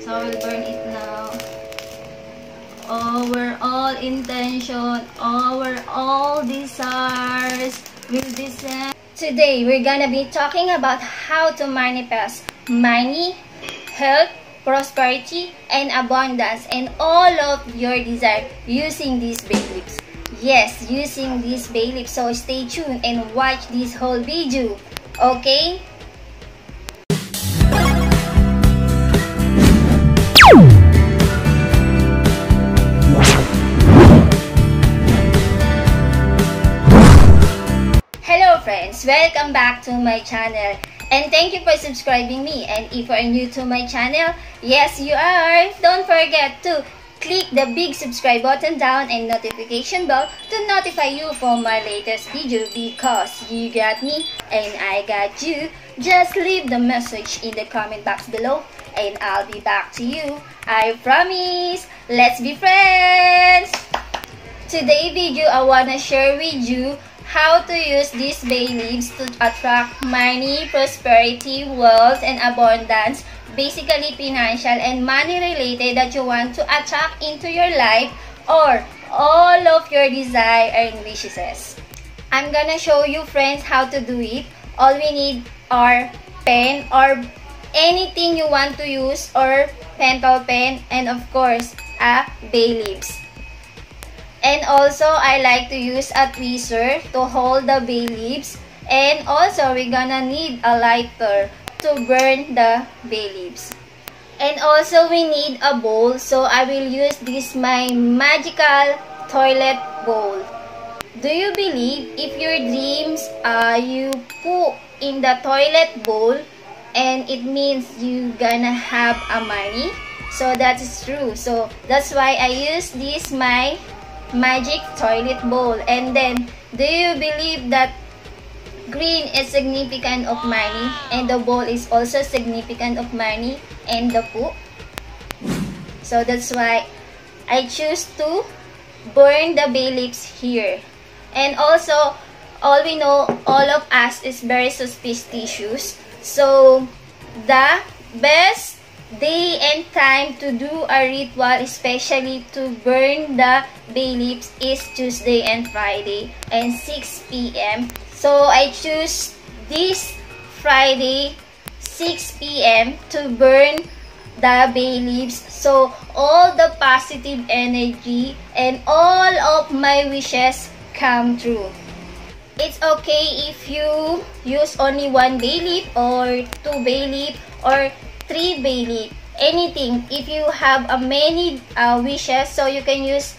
So I will burn it now. Overall intention, overall desires will descend. Today we're gonna be talking about how to manifest money, health, prosperity, and abundance, and all of your desire using these Bayleafs. Yes, using these Bayleafs. So stay tuned and watch this whole video. Okay? Hello friends, welcome back to my channel. And thank you for subscribing me. And if you are new to my channel, yes you are, don't forget to click the big subscribe button down and notification bell to notify you for my latest video, because you got me and I got you. Just leave the message in the comment box below and I'll be back to you. I promise. Let's be friends. Today video I wanna share with you how to use these Bayleafs to attract money, prosperity, wealth, and abundance. Basically financial and money related that you want to attract into your life, or all of your desire and wishes. I'm gonna show you friends how to do it. All we need are pen or anything you want to use, or pencil pen, and of course a Bayleafs. And also I like to use a tweezer to hold the Bayleafs, and also we're gonna need a lighter to burn the Bayleafs. And also we need a bowl, so I will use this my magical toilet bowl. Do you believe if your dreams you put in the toilet bowl, and it means you gonna have a money? So that is true. So that's why I use this my magic toilet bowl. And then, do you believe that green is significant of money, and the bowl is also significant of money, and the poo? So that's why I choose to burn the Bayleafs here. And also, all we know, all of us is very superstitious. So the best day and time to do a ritual, especially to burn the Bayleafs, is Tuesday and Friday and 6 p.m. So I choose this Friday 6 p.m. to burn the Bayleafs, so all the positive energy and all of my wishes come true. It's okay if you use only one Bayleaf or two Bayleaf or three Bayleaf, anything. If you have many wishes, so you can use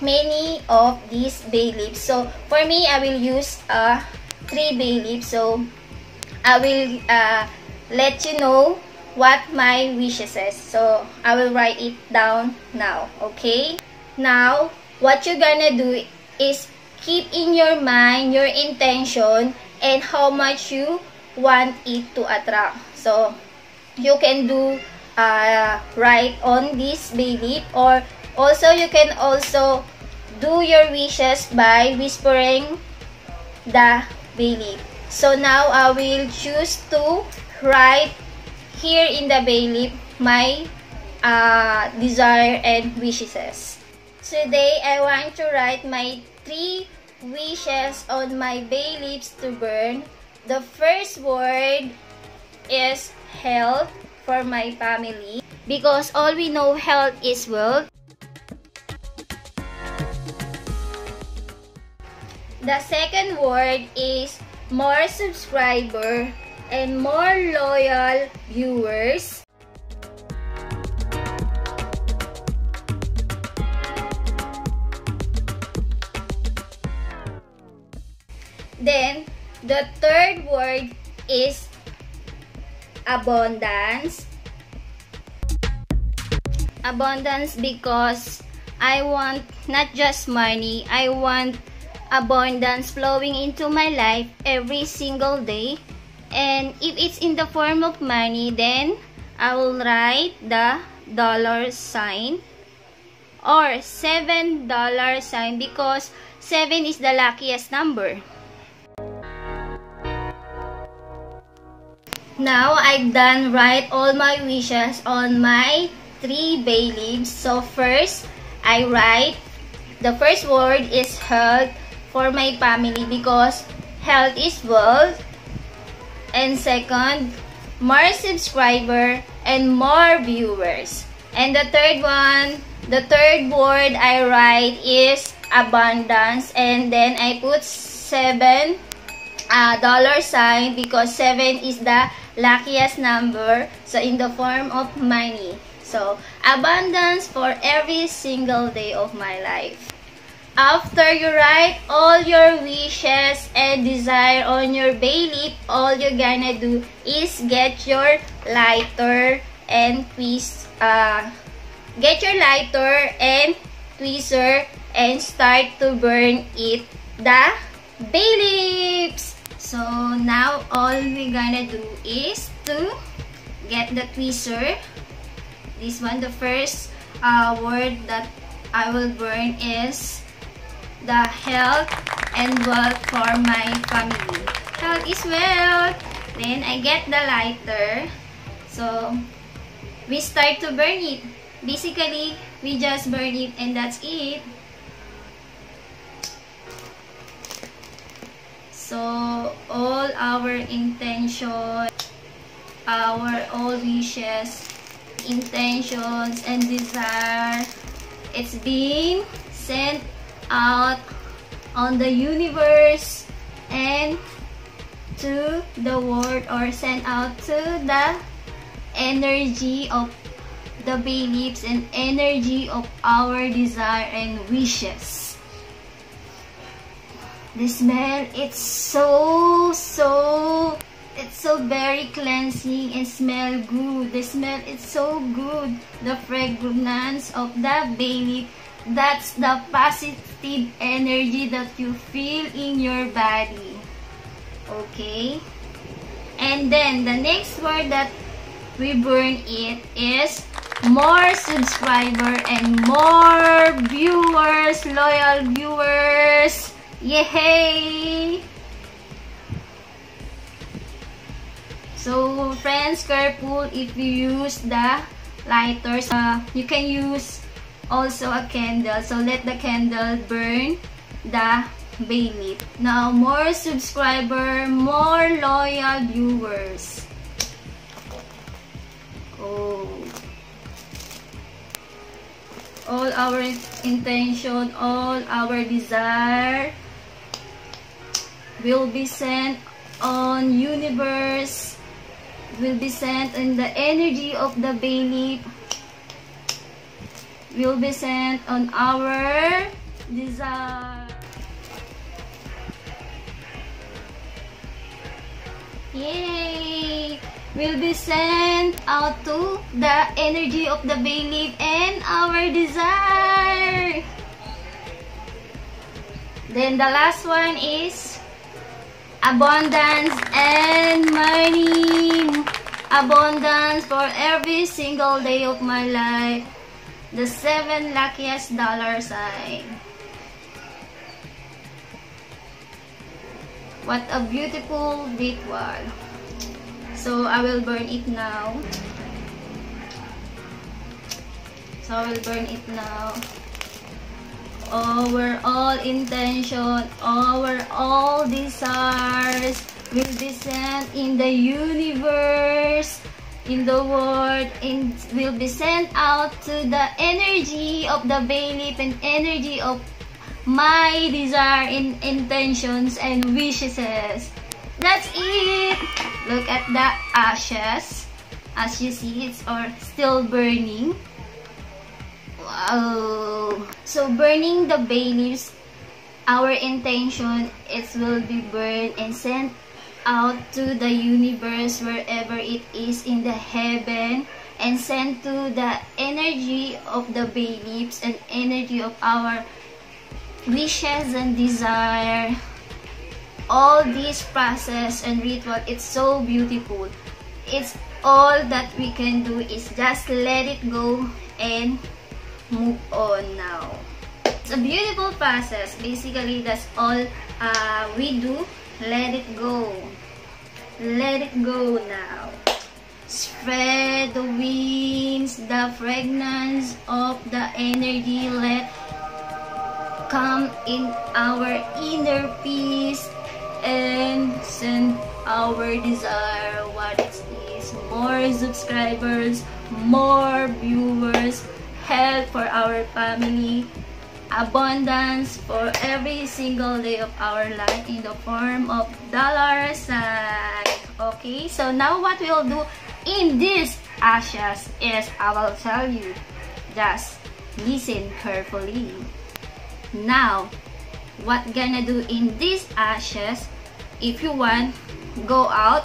many of these Bayleafs. So for me, I will use three Bayleafs. So I will let you know what my wishes is. So I will write it down now. Okay, now what you're gonna do is keep in your mind your intention and how much you want it to attract. So you can do write on this Bayleaf, or also you can also do your wishes by whispering the Bayleaf. So now I will choose to write here in the Bayleaf my desire and wishes. Today I want to write my 3 wishes on my Bayleafs to burn. The first word is health for my family, because all we know, health is wealth. The second word is more subscriber and more loyal viewers. Then the third word is abundance. Abundance because I want not just money, I want abundance flowing into my life every single day. And if it's in the form of money, then I will write the $sign or $7 sign, because 7 is the luckiest number. Now, I've done write all my wishes on my 3 bay leaves. So first, I write, the first word is health for my family because health is wealth. And second, more subscriber and more viewers. And the third one, the third word I write is abundance. And then I put 7 dollar sign because 7 is the luckiest number, so in the form of money. So abundance for every single day of my life. After you write all your wishes and desire on your bay leaf, all you're gonna do is get your lighter and twist, tweezer and start to burn it, the bay leaves. So now all we're gonna do is to get the tweezer. This one, the first word that I will burn is the health and wealth for my family. Health is wealth. Then I get the lighter. So we start to burn it. Basically, we just burn it and that's it. So all our intention, all wishes, intentions, and desire, it's being sent out on the universe and to the world, or sent out to the energy of the bay leaves and energy of our desire and wishes. The smell, it's so very cleansing and smell good. The smell is so good. The fragrance of the bay leaf, that's the positive energy that you feel in your body. Okay? And then the next word that we burn it is more subscriber and more viewers, loyal viewers. Yay! So friends, careful if you use the lighters. You can use also a candle. So let the candle burn the bay leaf. Now more subscriber, more loyal viewers. Oh. All our intention, all our desire will be sent on universe, will be sent in the energy of the bay leaf, will be sent on our desire. Yay! Will be sent out to the energy of the bay leaf and our desire. Then the last one is abundance and money. Abundance for every single day of my life. The 7 luckiest dollar sign. What a beautiful ritual. So I will burn it now. Our all intention, our all desires will be sent in the universe, in the world, and will be sent out to the energy of the bay leaf and energy of my desire and intentions and wishes. That's it. Look at the ashes. As you see, it's still burning. Wow. So burning the bay leaves, our intention, it will be burned and sent out to the universe, wherever it is in the heaven, and sent to the energy of the bay leaves and energy of our wishes and desire. All this process and ritual, it's so beautiful. It's all that we can do is just let it go and move on now. It's a beautiful process. Basically, that's all we do. Let it go. Let it go now. Spread the winds, the fragrance of the energy. Let come in our inner peace and send our desire. What it is? More subscribers, more viewers, health for our family, abundance for every single day of our life in the form of dollars. Okay, so now what we'll do in this ashes is I will tell you. Just listen carefully. Now, what gonna do in these ashes? If you want, go out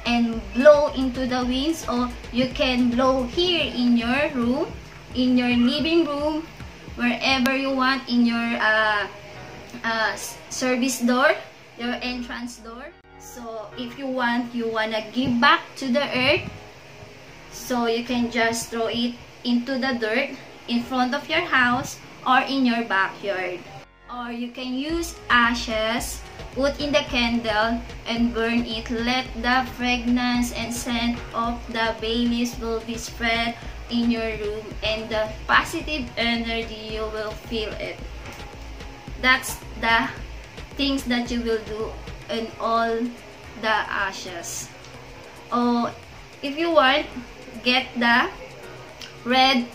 and blow into the winds, or you can blow here in your room, in your living room, wherever you want, in your service door, your entrance door. So if you want, you wanna give back to the earth, so you can just throw it into the dirt in front of your house or in your backyard. Or you can use ashes, put in the candle and burn it. Let the fragrance and scent of the Bayleaf will be spread in your room, and the positive energy, you will feel it. That's the things that you will do in all the ashes. Or if you want, get the red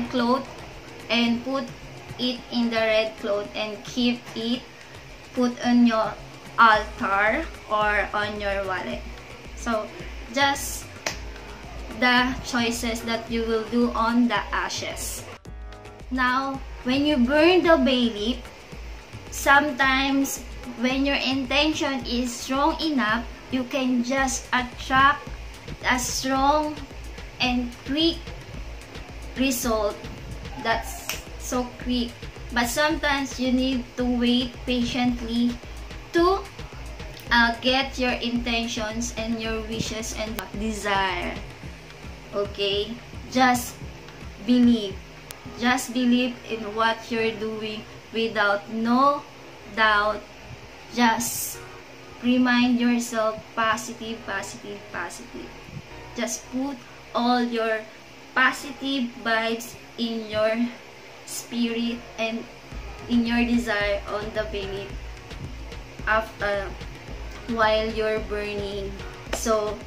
cloth and put it in the red cloth and keep it put on your altar or on your wallet. So just the choices that you will do on the ashes. Now, when you burn the Bayleaf, sometimes when your intention is strong enough, you can just attract a strong and quick result. That's so quick, but sometimes you need to wait patiently to get your intentions and your wishes and desire. Okay, just believe in what you're doing without no doubt. Just remind yourself positive. Just put all your positive vibes in your spirit and in your desire on the Bayleaf after while you're burning, so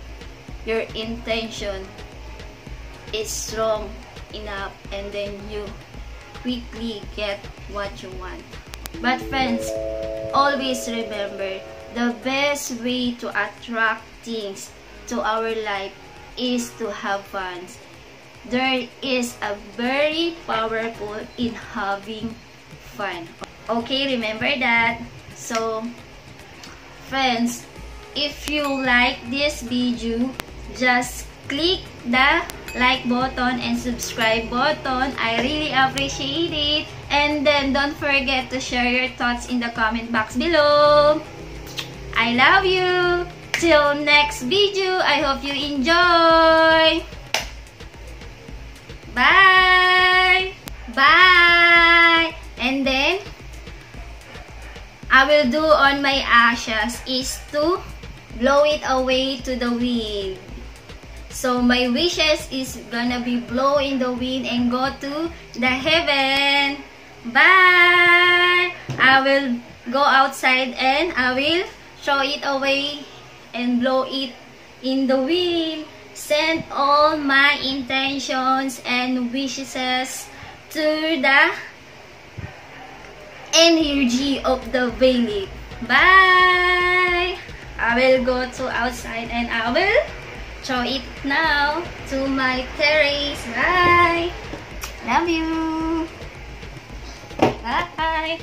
your intention is strong enough, and then you quickly get what you want. But friends, always remember, the best way to attract things to our life is to have fun. There is a very powerful in having fun. Okay, remember that. So friends, if you like this video, just click the like button and subscribe button. I really appreciate it. And then don't forget to share your thoughts in the comment box below. I love you. Till next video, I hope you enjoy. Bye! Bye! And then, I will do on my ashes is to blow it away to the wind. So my wishes is gonna be blow in the wind and go to the heaven. Bye! I will go outside and I will throw it away and blow it in the wind. Send all my intentions and wishes to the energy of the Bayleaf. Bye! I will go to outside and I will throw it now to my terrace. Bye! Love you! Bye!